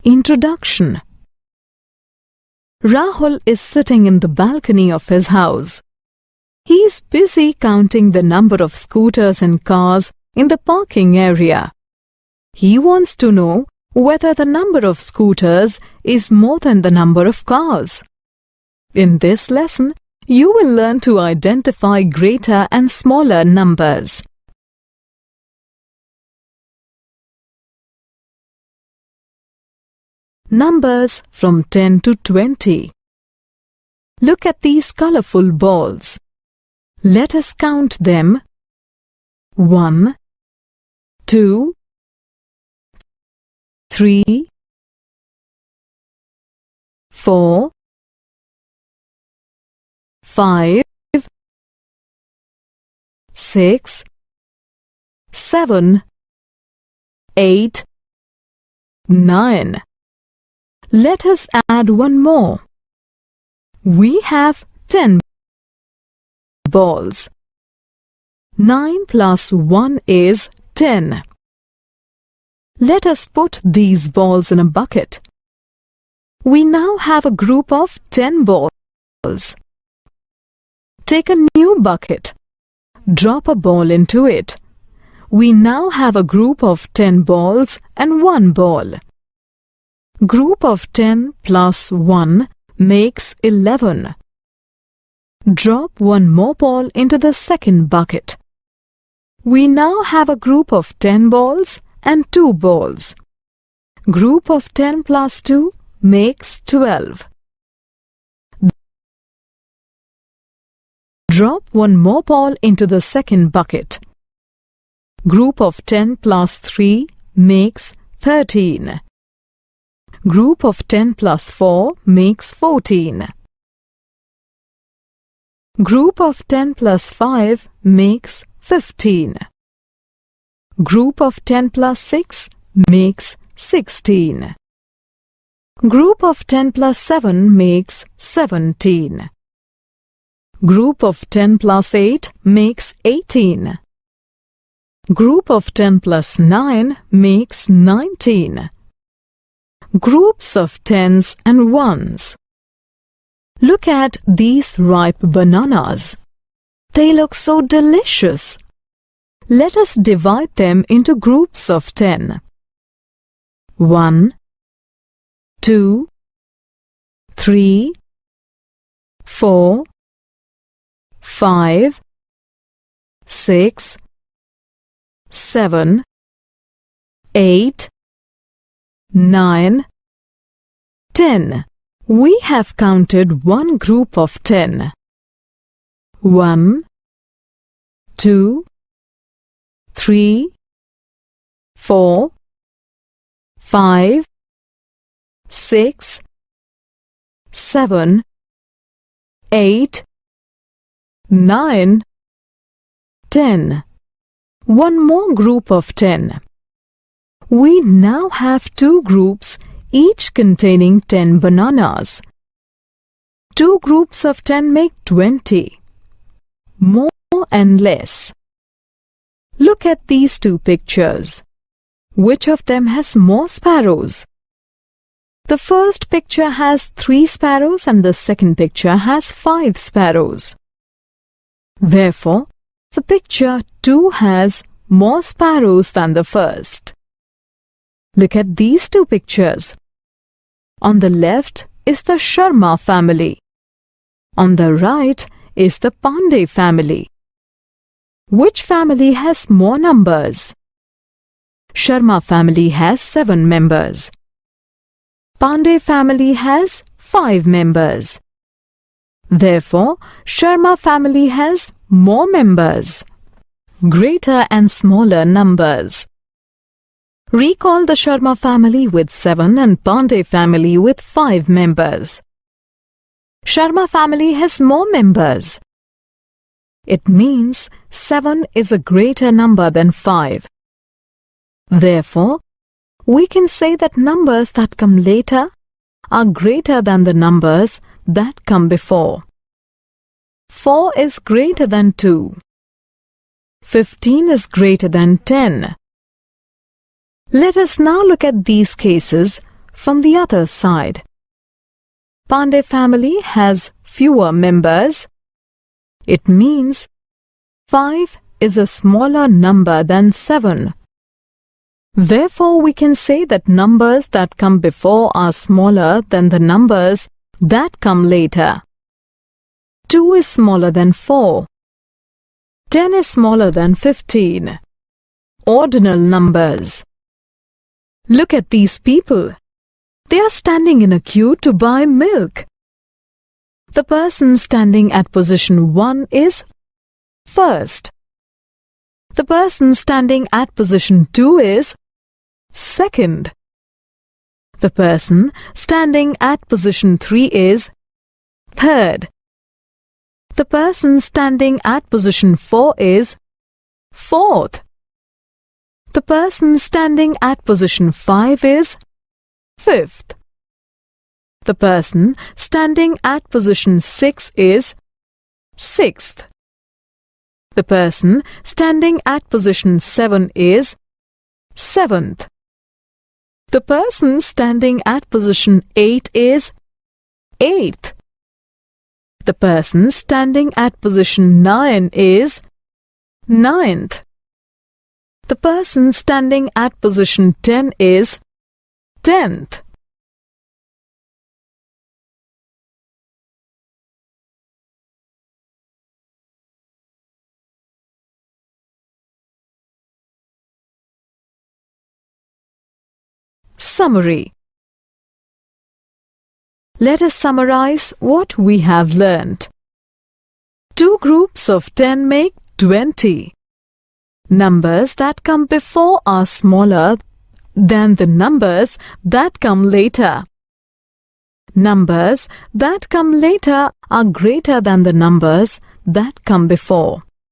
Introduction. Rahul is sitting in the balcony of his house. He is busy counting the number of scooters and cars in the parking area. He wants to know whether the number of scooters is more than the number of cars. In this lesson, you will learn to identify greater and smaller numbers. Numbers from 10 to 20. Look at these colorful balls. Let us count them. 1, 2, 3, 4, 5, 6, 7, 8, 9. Let us add one more. We have 10 balls. 9 plus 1 is 10. Let us put these balls in a bucket. We now have a group of 10 balls. Take a new bucket. Drop a ball into it. We now have a group of 10 balls and 1 ball. Group of 10 plus 1 makes 11. Drop one more ball into the second bucket. We now have a group of 10 balls and 2 balls. Group of 10 plus 2 makes 12. Drop one more ball into the second bucket. Group of 10 plus 3 makes 13. Group of 10 plus 4 makes 14. Group of 10 plus 5 makes 15. Group of 10 plus 6 makes 16. Group of 10 plus 7 makes 17. Group of 10 plus 8 makes 18. Group of 10 plus 9 makes 19. Groups of 10s and 1s. Look at these ripe bananas. They look so delicious. Let us divide them into groups of 10. 1, 2, 3, 4, 5, 6, 7, 8, 9, 10. We have counted one group of 10. 1, 2, 3, 4, 5, 6, 7, 8, 9, 10. One more group of 10. We now have 2 groups, each containing 10 bananas. 2 groups of 10 make 20. More and less. Look at these 2 pictures. Which of them has more sparrows? The first picture has 3 sparrows and the second picture has 5 sparrows. Therefore, the picture 2 has more sparrows than the first. Look at these 2 pictures. On the left is the Sharma family. On the right is the Pandey family. Which family has more numbers? Sharma family has 7 members. Pandey family has 5 members. Therefore, Sharma family has more members. Greater and smaller numbers. Recall the Sharma family with 7 and Pandey family with 5 members. Sharma family has more members. It means 7 is a greater number than 5. Therefore, we can say that numbers that come later are greater than the numbers that come before. 4 is greater than 2. 15 is greater than 10. Let us now look at these cases from the other side. Pandey family has fewer members. It means 5 is a smaller number than 7. Therefore, we can say that numbers that come before are smaller than the numbers that come later. 2 is smaller than 4. 10 is smaller than 15. Ordinal numbers. Look at these people. They are standing in a queue to buy milk. The person standing at position 1 is first. The person standing at position 2 is second. The person standing at position 3 is third. The person standing at position 4 is fourth. The person standing at position 5 is fifth. The person standing at position 6 is sixth. The person standing at position 7 is seventh. The person standing at position 8 is eighth. The person standing at position 9 is ninth. The person standing at position 10 is 10th. Summary. Let us summarize what we have learnt. 2 groups of 10 make 20. Numbers that come before are smaller than the numbers that come later. Numbers that come later are greater than the numbers that come before.